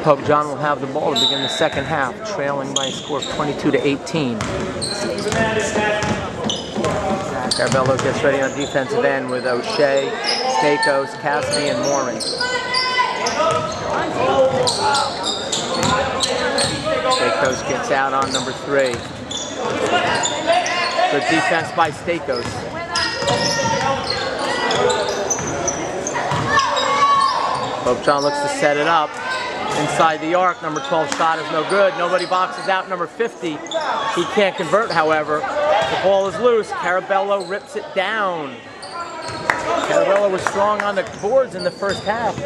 PopeJohn will have the ball to begin the second half, trailing by a score of 22-18. Carabello gets ready on defensive end with O'Shea, Stakos, Cassidy, and Morin. Stakos gets out on number 3. Good defense by Stakos. PopeJohn looks to set it up. Inside the arc, number 12 shot is no good. Nobody boxes out number 50. He can't convert, however. The ball is loose. Carabello rips it down. Carabello was strong on the boards in the first half,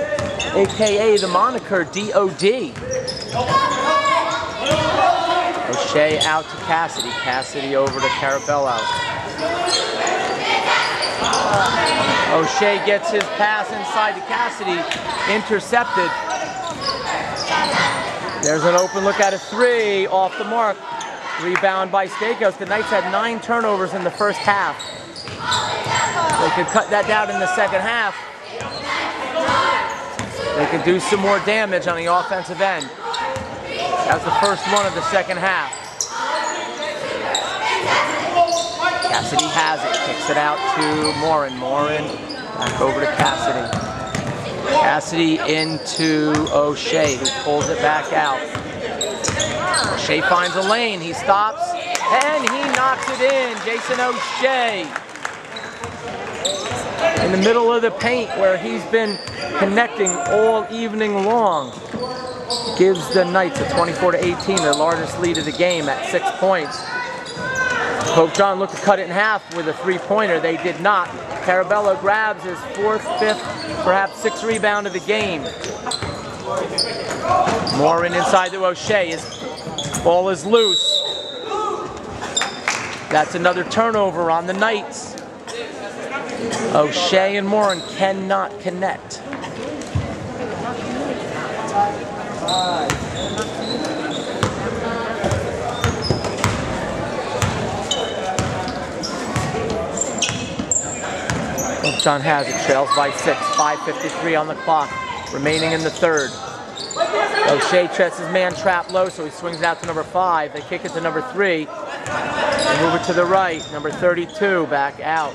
aka the moniker DOD. O'Shea out to Cassidy. Cassidy over to Carabello. O'Shea gets his pass inside to Cassidy. Intercepted. There's an open look at a 3, off the mark. Rebound by Stakos. The Knights had 9 turnovers in the first half. They could cut that down in the second half. They could do some more damage on the offensive end. That's the first one of the second half. Cassidy has it. Kicks it out to Morin. Morin back over to Cassidy. Cassidy into O'Shea, who pulls it back out. O'Shea finds a lane. He stops, and he knocks it in. Jason O'Shea in the middle of the paint, where he's been connecting all evening long. Gives the Knights a 24-18, their largest lead of the game at 6 points. PopeJohn looked to cut it in half with a 3-pointer. They did not. Carabello grabs his 4th, 5th, perhaps 6th rebound of the game. Morin inside to O'Shea. His ball is loose. That's another turnover on the Knights. O'Shea and Morin cannot connect. PopeJohn has it, trails by 6, 5:53 on the clock, remaining in the third. O'Shea sets his man trap low, so he swings it out to number 5. They kick it to number 3. They move it to the right. Number 32 back out.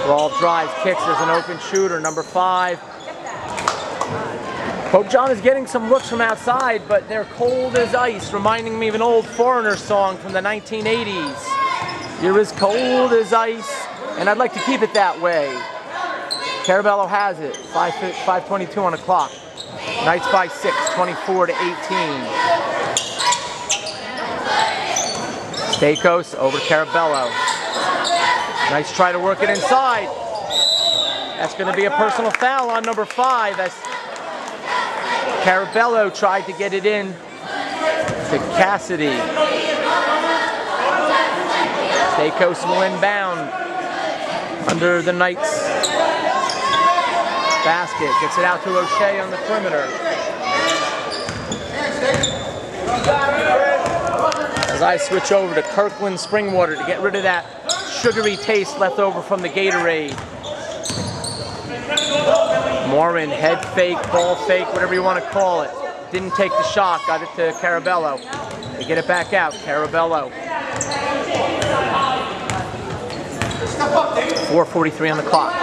Ball drives, kicks. There's an open shooter. Number 5. PopeJohn is getting some looks from outside, but they're cold as ice, reminding me of an old Foreigner song from the 1980s. You're as cold as ice, and I'd like to keep it that way. Carabello has it. 5:22 on the clock. Knights by 6, 24-18. Stakos over to Carabello. Knights try to work it inside. That's going to be a personal foul on number 5 as Carabello tried to get it in to Cassidy. Stakos will inbound under the Knights basket. Gets it out to O'Shea on the perimeter. As I switch over to Kirkland Springwater to get rid of that sugary taste left over from the Gatorade. Morin, head fake, ball fake, whatever you want to call it. Didn't take the shot, got it to Carabello. They get it back out, Carabello. 4:43 on the clock.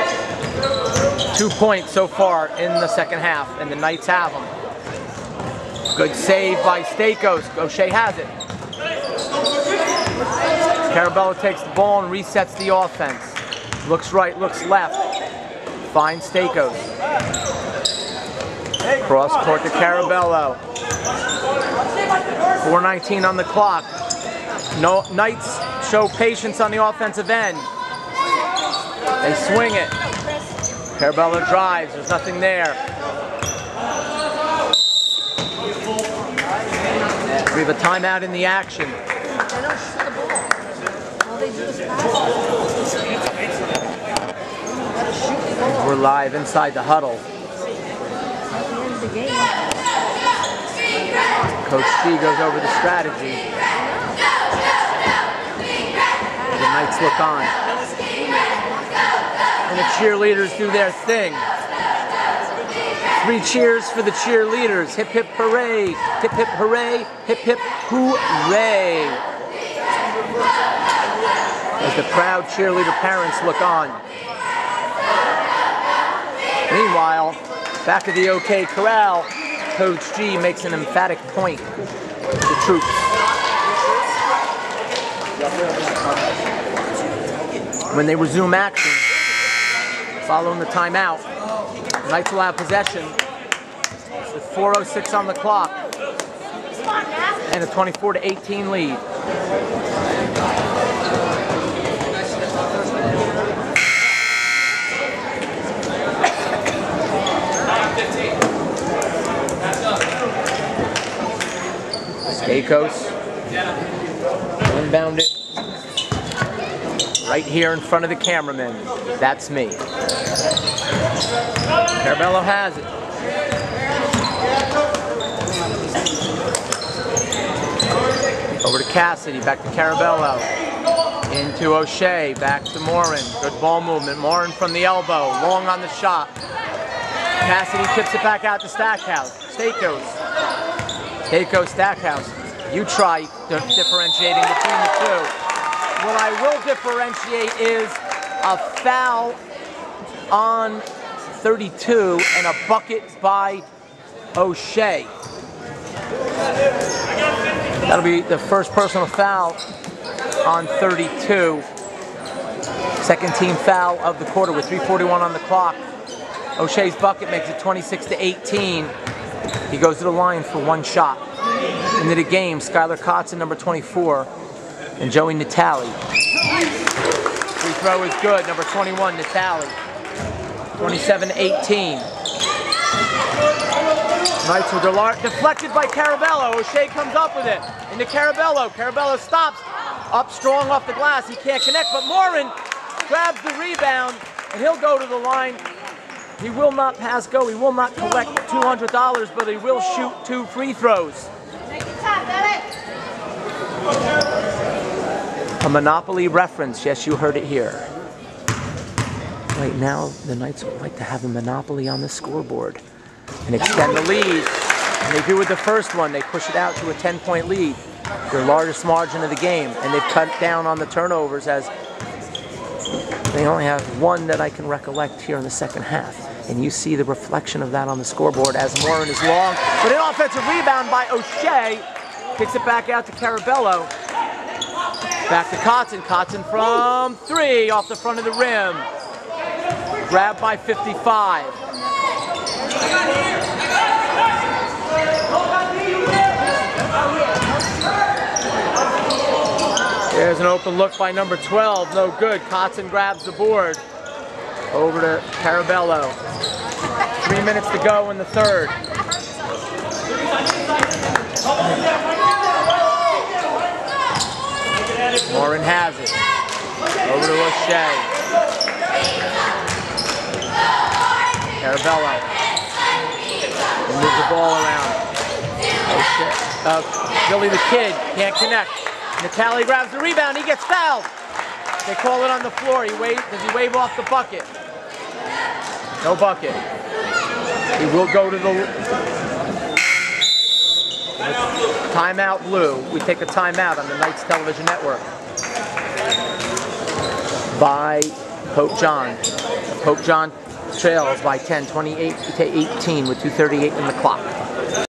2 points so far in the second half, and the Knights have them. Good save by Stakos. O'Shea has it. Carabello takes the ball and resets the offense. Looks right, looks left. Finds Stakos. Cross court to Carabello. 4:19 on the clock. No, Knights show patience on the offensive end. They swing it. Carabello drives. There's nothing there. We have a timeout in the action. We're live inside the huddle. Coach C goes over the strategy. The Knights look on. And the cheerleaders do their thing. 3 cheers for the cheerleaders. Hip hip hooray, hip hip hooray, hip hip hooray. As the proud cheerleader parents look on. Meanwhile, back at the OK Corral, Coach G makes an emphatic point to the troops. When they resume action, following the timeout, the Knights will have possession with 4:06 on the clock and a 24-18 lead. Akos inbound it right here in front of the cameraman. That's me. Carabello has it. Over to Cassidy, back to Carabello. Into O'Shea, back to Morin. Good ball movement. Morin from the elbow, long on the shot. Cassidy tips it back out to Stackhouse. Akos, Stackhouse. You try differentiating between the two. What I will differentiate is a foul on 32 and a bucket by O'Shea. That'll be the first personal foul on 32. Second team foul of the quarter with 3:41 on the clock. O'Shea's bucket makes it 26-18. He goes to the line for 1 shot. Into the game, Skylar Kotzen, number 24, and Joey Natali. Free throw is good, number 21, Natali. 27-18. Knights with deflected by Carabello. O'Shea comes up with it. Into Carabello. Carabello stops. Up strong off the glass. He can't connect, but Morin grabs the rebound, and he'll go to the line. He will not pass go. He will not collect $200, but he will shoot 2 free throws. A Monopoly reference. Yes, you heard it here. Right now, the Knights would like to have a Monopoly on the scoreboard and extend the lead. And they do with the first one. They push it out to a 10-point lead, their largest margin of the game. And they've cut down on the turnovers, as they only have 1 that I can recollect here in the second half. And you see the reflection of that on the scoreboard as Morin is long. But an offensive rebound by O'Shea. Kicks it back out to Carabello. Back to Kotzen. Kotzen from 3 off the front of the rim. Grabbed by 55. There's an open look by number 12. No good. Kotzen grabs the board. Over to Carabello. 3 minutes to go in the third. Morin has it. Over to O'Shea. Carabello. Moves the ball around. Billy the Kid can't connect. Natali grabs the rebound. He gets fouled. They call it on the floor. Does he wave off the bucket? No bucket. He will go to the timeout blue. We take a timeout on the Knights Television Network by PopeJohn. PopeJohn trails by 10, 28-18 with 2:38 in the clock.